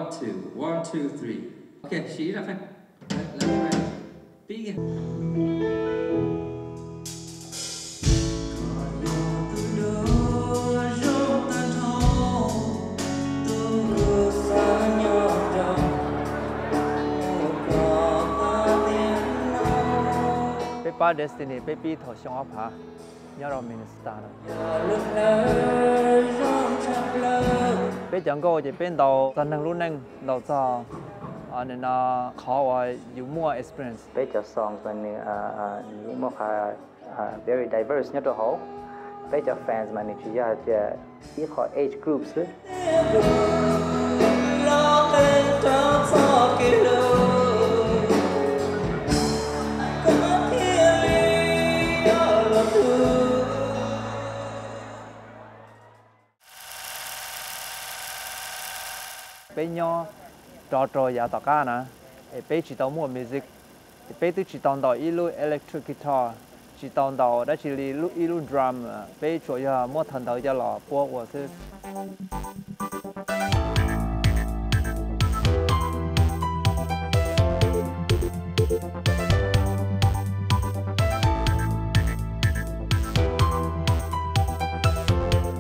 1, 2, 3. Okay, she ra phép. Let's begin. Ba Destiny, baby thổi xong áp hả? Nhớ rồi mình star bây giờ cô chỉ bên đầu tận năng luôn năng đầu cho nên là khó và nhiều more experience. Bây giờ songs mình những một very diverse nhất đó hậu. Bây giờ fans mình chỉ là chỉ có age groups đấy. Bây nhỏ trò giả tao cả nè, bây chỉ tao mua music, bây tôi chỉ tao ilu electric guitar, chỉ tao đã chỉ ilu drum, bây chủ yếu mua thành tao cho lọ bố của sư.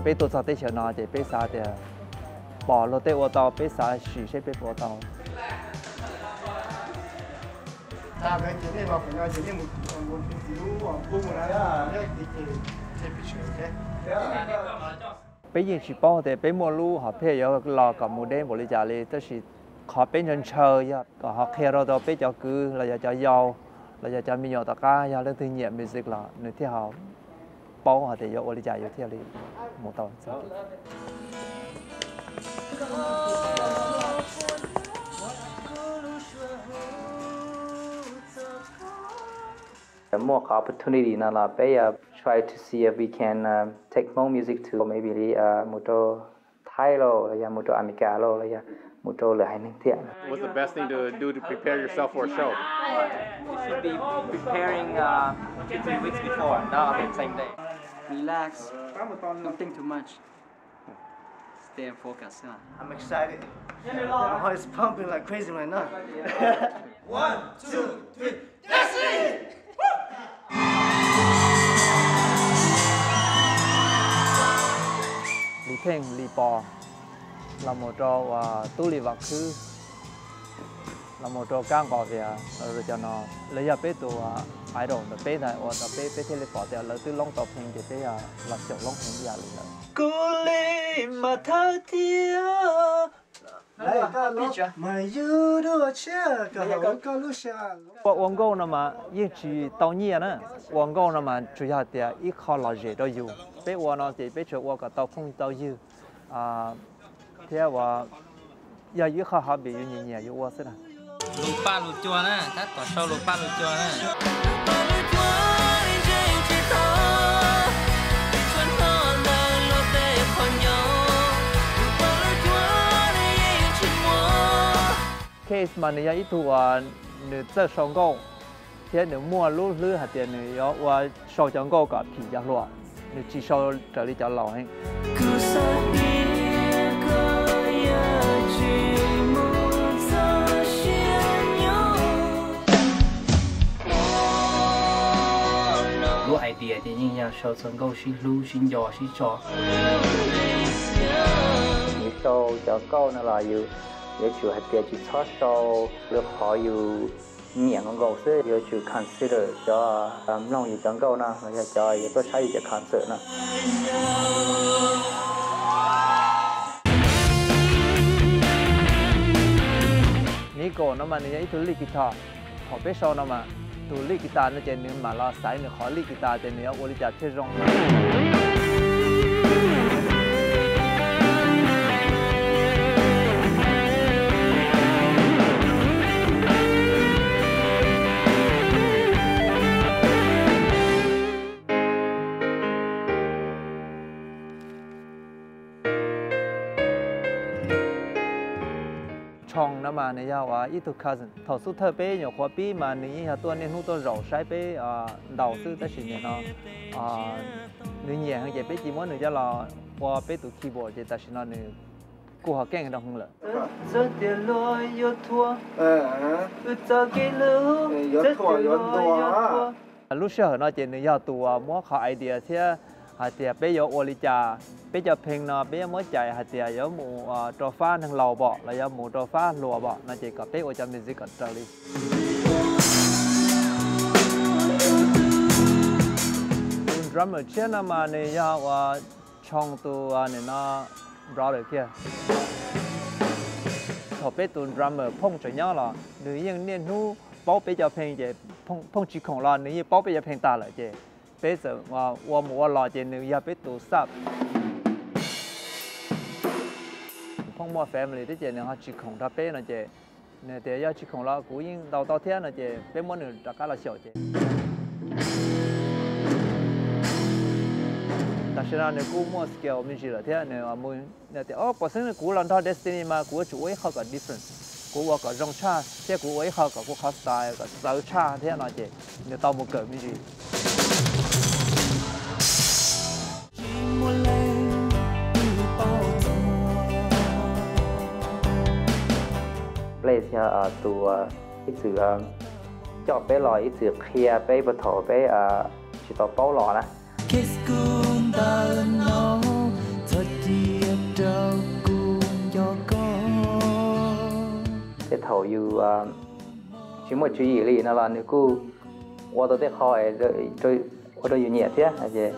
Bây tôi sao tới chỗ nào thì bây sao thì bỏ lô tê ô tô bây giờ xử sẽ bị bỏ tàu. Cái chuyện này mà phải nói chuyện này một tí lú buông một cái nhớ thì picture, okay? Bây giờ chỉ bỏ thì bây mua lú họ phải có lò cầm một đêm bỏ đi trả đi, tức là họ bây giờ chơi ya, họ khéo rồi đó bây giờ cứ là giờ cho giàu, là giờ cho mình nhiều tất cả ya lên tự nhiên music là nếu theo họ bỏ họ thì vô đi trả vô theo đi một tàu. More opportunity na la bây try to see if we can take more music to maybe một tô Thái lo là một tô America lo là một tô là hai thiện. What's the best thing to do to prepare yourself for a show? You should be preparing 2-3 weeks before, not on the same day. Relax, don't think too much. Stay in focus. I'm excited. My heart is pumping like crazy right now. 1, 2, 3, Destiny! Lý Phèn, Lý Bò là một trò tu lý vật khứ là một trò càng có về rồi cho nó lấy ra bé tụ idol nó bé này hoặc là bé thế lý phò thì lấy từ long tộc hình thì bé là tiểu long hình gì rồi. Cô lý mà thao thiêu. Quảng cáo nó mà yên chỉ tao nhia nè, quảng cáo nó mà chủ yếu thì ít khó là dễ đó yêu. Bé quảng nó thì bé chỗ quảng cái tao không tao yêu, thế và giờ ít khó học bị nhiều nhiều yêu quảng thế nào. Lù pa lù chua nè, thắt quả sâu lù pa lù chua nè. Case mà người ít thu nửa giờ xong câu, thế nửa mua lúa lúa hạt tiền nửa và sau chẳng câu cả thì giặc loạn, nửa chỉ sau trở đi chợ lò hết. Lúa idea thì như nhà sau xong câu xí lúa xin giò xí trò. Những show chợ câu nó là yêu. Nếu chủ hạt tiền chỉ thoát sau được họ yêu miệng con gấu xí, nếu chủ consider cho lòng gì chẳng câu nào, mà cho tôi thấy cho concert nào. Nico nó mà người ít tu lead guitar, họ biết sau nó mà tu lead guitar nó trên nhưng mà lo sai nó khó lead guitar trên nữa, ôi chả thế rong. Chong nó mà này giao ít tu cousin, thầu số thợ bé nhỏ khoa bí mà này nhà tôi nên hút tôi rau sai bé đầu tư tới chuyện này nó nữ nhẹ hơn vậy bé chỉ muốn nữ cho là qua bé tụ keyboard vậy ta chỉ nói nữ cô họ kén đồng lợ lúc sau nó chỉ nên giao tù mua khó idea thế hạt tiệt bây giờ ô li trà bây giờ phèn nó bây giờ mới chạy hạt tiệt giờ mù trò pha thằng lầu bọ là giờ mù trò pha lùa bọ nó chỉ có bây giờ cho music ở đây drummer trên nó mà này giờ trong tù này nó brother kia họ biết tù drummer phong cho nhau là nữ nhân nên nu bao bây giờ phèn vậy phong chỉ không là nữ bao bây giờ phèn ta lại vậy bây giờ我冇攞隻女也俾到濕，碰我 family 啲隻人係只窮他俾那隻，那啲要只窮啦，古英到天那隻俾我哋大家來小隻。但是呢，你古冇 skill 唔知啦，天你話冇那啲哦，本身古人他 destiny 嘛，古主位好個 different， 古話個容差，即係古位好個古 style 個走差天那隻，你到冇個唔知。place ya tu ít sự cho bé lò ít sự kia bé bật thổ bé chỉ tao bao lò nè cái thầu you chỉ một chú ý lý nó là nếu cô qua tôi thấy khỏi rồi qua tôi nhẹ thế là gì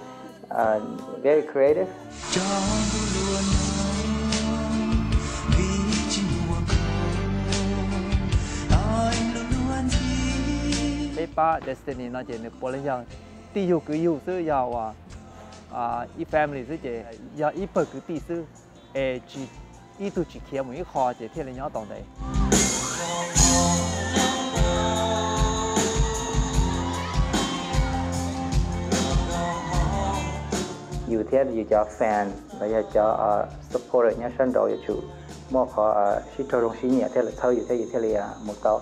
very creative ba destiny nó chỉ được bao nhiêu tỷ dụ cứ dụ sư giàu ít family sư chỉ giàu ít bậc cứ tỷ sư chỉ ít tu chỉ kia một ít khó chỉ thiên là nhỏ tổng đấy dù thế dù cho fan và giờ cho supporter nhá sân đội chủ mua khó ship cho đồng xí nhẹ thế là thâu dù thế là một câu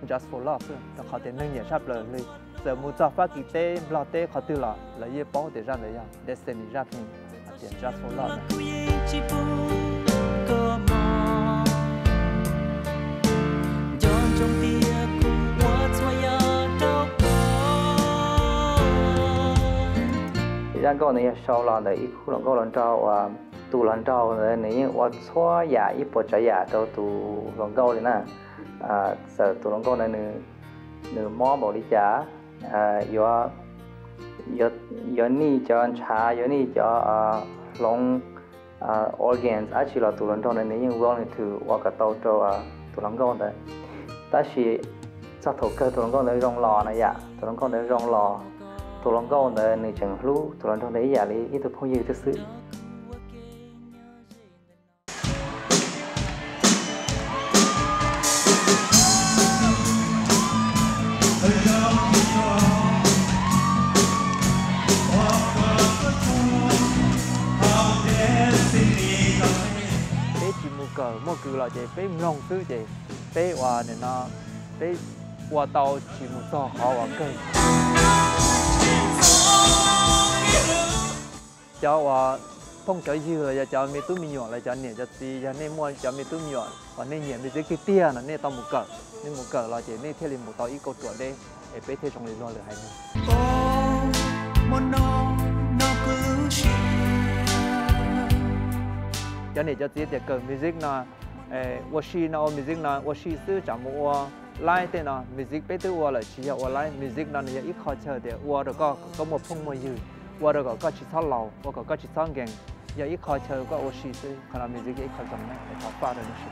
just for love thôi, họ tiền nâng nhẹ sắp lời lui, giờ muốn cho phát kỳ tế, lo tế họ tư là gì bảo để ra đấy à, destiny ra phim, tiền just for love. Ra câu này sau là để khu lòng câu lần trâu tù lần trâu này nếu qua xóa giả ít bộ trái giả đâu tù lòng câu này nè sợ tù lòng câu này nửa mỏ bộ đi trả do ni cho anh cha do ni cho lòng organs actually là tù lần trâu này nếu như này từ qua cả tàu trâu tù lòng câu này ta chỉ sao thổ cơ tù lòng câu này rong lò này dạ tù lòng câu này rong lò tụi lòng câu này này chẳng lú tụi lòng trong đấy giả lý ít tụi phong dư thực sự bé chỉ mua cờ là chị bé nông thứ chị bé hòa này nó bé hòa tàu chỉ một so họ hòa cơ cho phong trở dừa là cho mấy túi mì nhọn là cho nè cho tí cho nên mua cho mấy túi nhọn và nên nhẹ mấy cái tia là nên tao một cỡ là chỉ nên theo liền một tàu ít câu chuyện đây để bé theo trong liền lo được hay cho nên cho tí để cỡ music nó washi nó music nó washi sư chẳng mua like tên nó music bé tư là chỉ là like music nó là ít khó chờ để được có một phong môi dừa qua được có chỉ tháo lầu qua có chỉ tháo geng giờ ít khó chơi có oxy chứ còn làm gì ít khó chồng này để tháo pha được nó sẽ